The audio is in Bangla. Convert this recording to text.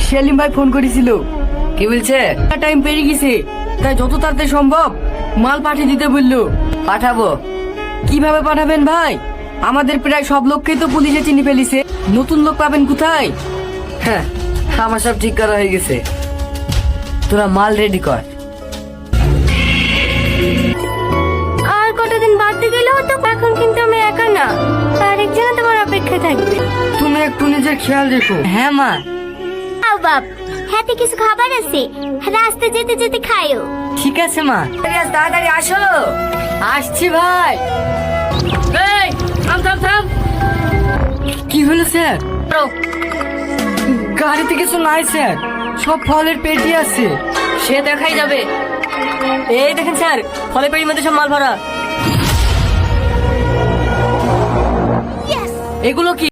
সেলিম ভাই ফোন করেছিল। কি বলছে? টাইম পেরিয়ে গেছে, তাই যত তাড়াতাড়ি সম্ভব মাল পাঠিয়ে দিতে বললো। পাঠাবো। কিভাবে পাঠাবেন ভাই? আমাদের প্রায় সব লোককেই তো পুলিশে চিনি ফেলিছে, নতুন লোক পাবেন কোথায়? হ্যাঁ, আমার সব ঠিক করা হয়ে গেছে। তোরা মাল রেডি কর। আর কটা দিন বাড়তে গেলেও তো এখন কিন্তু আমি একা না, আরেকজন তোমার অপেক্ষা থাকবে। তুমি একটু নিজের খেয়াল রেখো। হ্যাঁ মা। আও বাপ, হাতে কিছু খাবার আছে, রাস্তা যেতে যেতে খাইও। ঠিক আছে মা। তাড়াতাড়ি আসো। আসছি ভাই। এই, থাম থাম থাম। কি হলো স্যার? গাড়িতে কিছু নাই স্যার, সব ফলের পেটি আছে। সে দেখাই যাবে। এই দেখেন স্যার, ফলের পেটির মধ্যে সব মাল ভরা। এগুলো কি?